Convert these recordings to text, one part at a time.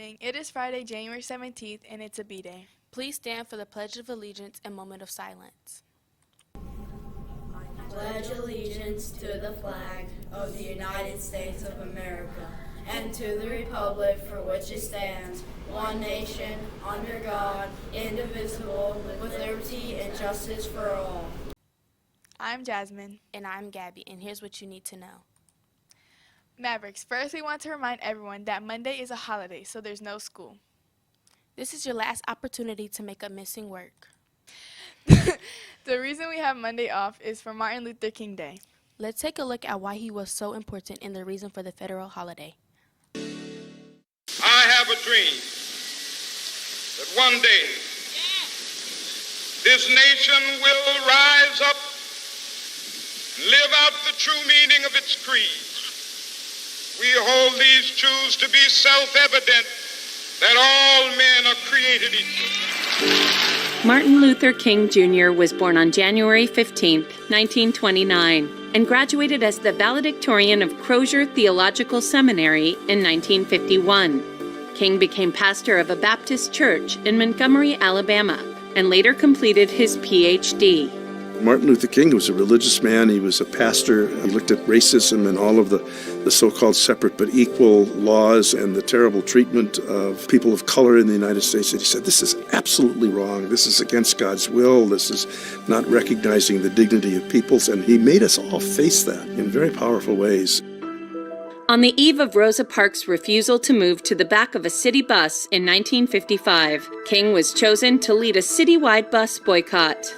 morning. It is Friday, January 17th, and it's a B-Day. Please stand for the Pledge of Allegiance and moment of silence. Pledge allegiance to the flag of the United States of America and to the republic for which it stands, one nation, under God, indivisible, with liberty and justice for all. I'm Jasmine. And I'm Gabby, and here's what you need to know. Mavericks, first we want to remind everyone that Monday is a holiday, so there's no school. This is your last opportunity to make up missing work. The reason we have Monday off is for Martin Luther King Day. Let's take a look at why he was so important and the reason for the federal holiday. I have a dream that one day this nation will rise up and live out the true meaning of its creed. We hold these truths to be self-evident that all men are created equal. Martin Luther King Jr. was born on January 15, 1929, and graduated as the valedictorian of Crozier Theological Seminary in 1951. King became pastor of a Baptist church in Montgomery, Alabama, and later completed his Ph.D. Martin Luther King was a religious man. He was a pastor. He looked at racism and all of the so-called separate but equal laws and the terrible treatment of people of color in the United States. And he said, this is absolutely wrong. This is against God's will. This is not recognizing the dignity of peoples. And he made us all face that in very powerful ways. On the eve of Rosa Parks' refusal to move to the back of a city bus in 1955, King was chosen to lead a citywide bus boycott.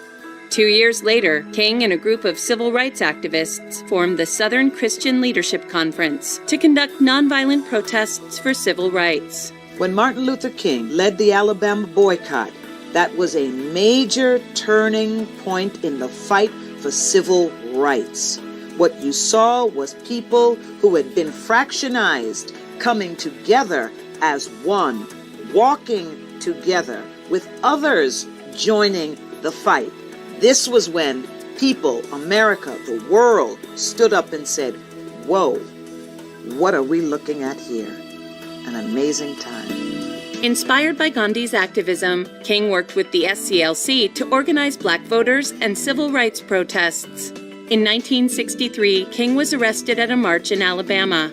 2 years later, King and a group of civil rights activists formed the Southern Christian Leadership Conference to conduct nonviolent protests for civil rights. When Martin Luther King led the Alabama boycott, that was a major turning point in the fight for civil rights. What you saw was people who had been fractionized coming together as one, walking together with others joining the fight. This was when people, America, the world, stood up and said, whoa, what are we looking at here? An amazing time. Inspired by Gandhi's activism, King worked with the SCLC to organize black voters and civil rights protests. In 1963, King was arrested at a march in Alabama.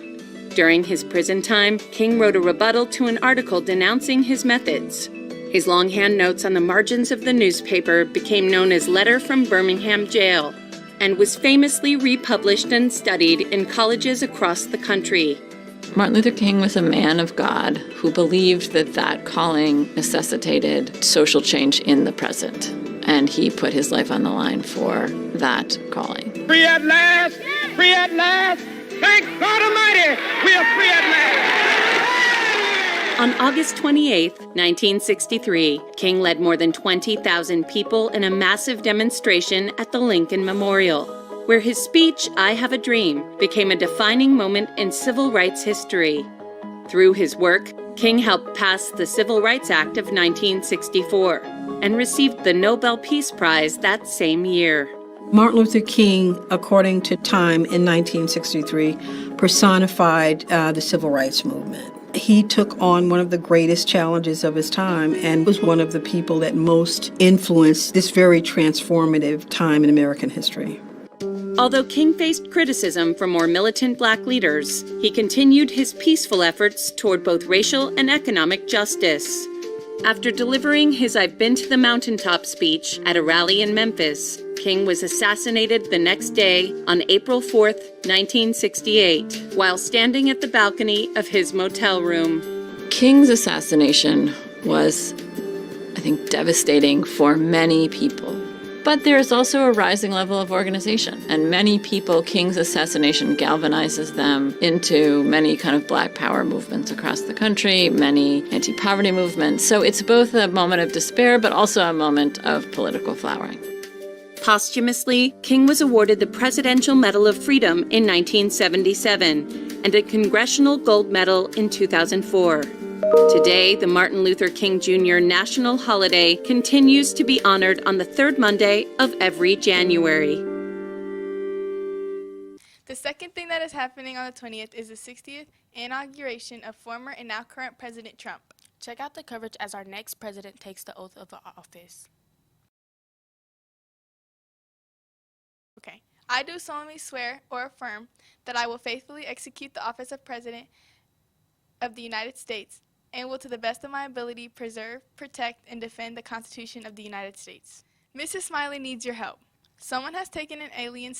During his prison time, King wrote a rebuttal to an article denouncing his methods. His longhand notes on the margins of the newspaper became known as Letter from Birmingham Jail and was famously republished and studied in colleges across the country. Martin Luther King was a man of God who believed that that calling necessitated social change in the present, and he put his life on the line for that calling. Free at last! Free at last! Thank God Almighty! We are free at last! On August 28, 1963, King led more than 20,000 people in a massive demonstration at the Lincoln Memorial, where his speech, I Have a Dream, became a defining moment in civil rights history. Through his work, King helped pass the Civil Rights Act of 1964 and received the Nobel Peace Prize that same year. Martin Luther King, according to Time in 1963, personified the civil rights movement. He took on one of the greatest challenges of his time and was one of the people that most influenced this very transformative time in American history. Although King faced criticism from more militant black leaders, he continued his peaceful efforts toward both racial and economic justice. After delivering his I've Been to the Mountaintop speech at a rally in Memphis, King was assassinated the next day on April 4, 1968, while standing at the balcony of his motel room. King's assassination was, I think, devastating for many people. But there is also a rising level of organization, and many people, King's assassination galvanizes them into many kind of black power movements across the country, many anti-poverty movements. So it's both a moment of despair, but also a moment of political flowering. Posthumously, King was awarded the Presidential Medal of Freedom in 1977 and a Congressional Gold Medal in 2004. Today, the Martin Luther King Jr. National Holiday continues to be honored on the third Monday of every January. The second thing that is happening on the 20th is the 60th inauguration of former and now current President Trump. Check out the coverage as our next president takes the oath of office. Okay. I do solemnly swear or affirm that I will faithfully execute the office of President of the United States and will to the best of my ability preserve, protect, and defend the Constitution of the United States. Mrs. Smiley needs your help. Someone has taken an alien